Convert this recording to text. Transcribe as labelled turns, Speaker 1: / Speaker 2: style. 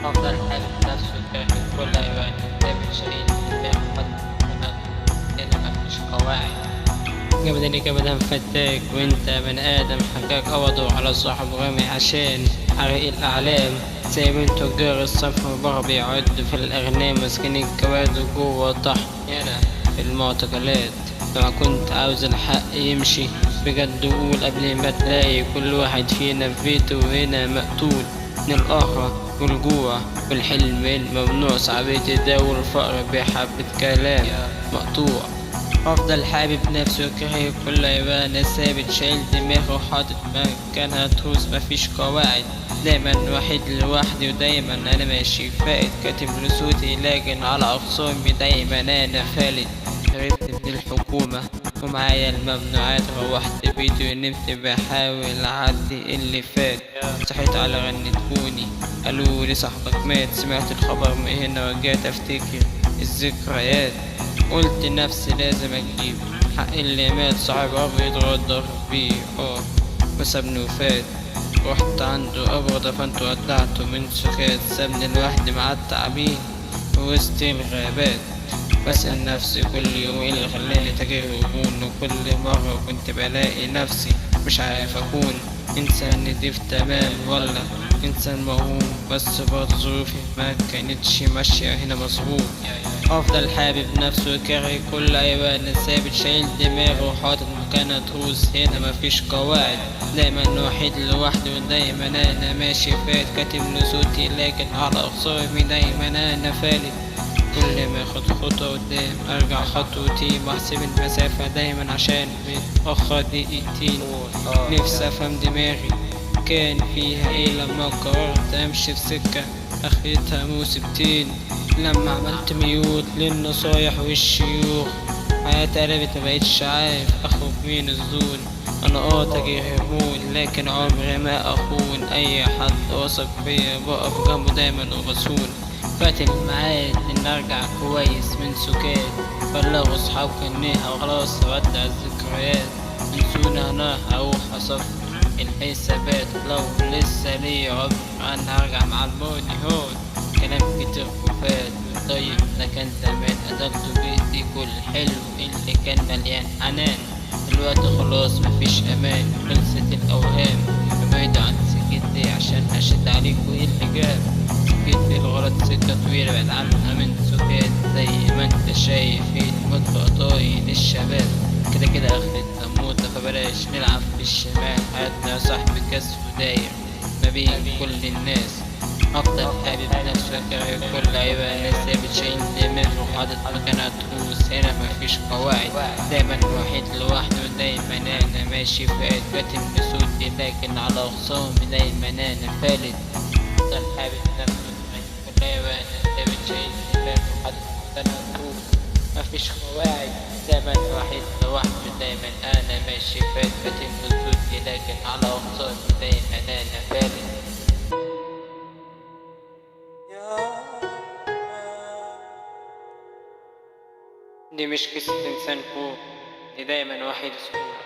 Speaker 1: أفضل حال نفسه كان كل أيوان كتاب شهيد لأن مفيش قواعد. جبدني جبدا فتاك وانت بني آدم حكاك قبضوا على صاحب غامي عشان حرق الأعلام. سايبين تجار الصفر وبره بيعدوا في الأغنام ماسكين الكواد جوه طحن هنا في المعتقلات. لما كنت عاوز الحق يمشي بجد قول قبل ما تلاقي كل واحد فينا في بيته هنا مقتول من الآخرة والجوع والحلم الممنوع صعب يتداول الفقر بحبة كلام مقطوع. أفضل حابب نفسه وكاره كل يبان ثابت شايل دماغه وحاطط مكانها تروس مفيش قواعد. دايما وحيد لوحدي ودايما أنا ماشي فائت كاتب لصوتي لكن على أخصامي دايما أنا فالت. هربت من الحكومة ومعايا الممنوعات روحت بيتي ونمت بحاول أعدي اللي فات. صحيت على غنتوني قالوا لي صاحبك مات سمعت الخبر من هنا ورجعت أفتكر الذكريات. قلت نفسي لازم أجيب حق اللي مات صاحب أبيض غدر بيه وسابني وفات. رحت عنده أبو دفنته ودعته من سكات سابني لوحدي مع التعبين وسط الغابات. بسأل نفسي كل يوم ايه اللي خلاني تاجر هجوم وكل مرة كنت بلاقي نفسي مش عارف أكون إنسان نضيف تمام ولا إنسان موهوم. بس برضه ظروفي ما كانتش ماشية هنا مظبوط. أفضل حابب نفسه وكاره كل أيوان ثابت شايل دماغه وحاطط مكانها تروس هنا مفيش قواعد. دايما وحيد لوحدي ودايما أنا ماشي فات كاتب لصوتي لكن على أخصامي دايما أنا فالت. كل ما اخد خطوة قدام ارجع خطوتي واحسب المسافة دايما عشان متأخر دقيقتين. نفسي افهم دماغي كان فيها ايه لما قررت امشي في سكة اخرتها موسبتين. لما عملت ميوت للنصايح والشيوخ حياتي قلبت مبقتش عارف اخرج من الزون. انا تاجر هرمون لكن عمري ما اخون اي حد واثق فيا بقف جنبه دايما وبصون. فات الميعاد ان ارجع كويس من سكات بلغوا صحاب كنيها وخلاص ودع الذكريات. انسونا انا هروح اصفي الحسابات لو لسه ليا عمر انا هرجع مع الموني هون. كلام كتير وفات طيب ده كان زمان قدرت بايدي كل حلو اللي كان مليان حنان. دلوقتي خلاص مفيش امان خلصت الاوهام ببعد عن سكتي عشان اشد عليكوا ايه اللي جاب. سكت الغلط سكة طويلة بعد عنها من سكات زي ما انت شايف الموت بقطاي للشباب. كده كده اخرتنا موتة فبلاش نلعب في الشمال حياتنا يا صاحبي كسر داير ما بين كل الناس. أفضل حابب نفسه كاره كل عيبة ثابت شايل دماغه وحاطط مكانها تروس هنا مفيش قواعد. دايما وحيد لوحده ودايما أنا ماشي فات كاتم بصوتي لكن على أخصامي دايما أنا فالت. أفضل حابب نفسه كل عيبة ثابت شايل دماغه وحاطط مكانها تروس مفيش قواعد. دايما وحيد لوحده دايما أنا ماشي فات كاتم بصوتي لكن على أخصامي دايما أنا فالت. دي مش قصة إنسان فوق دي دايما وحيد سكون.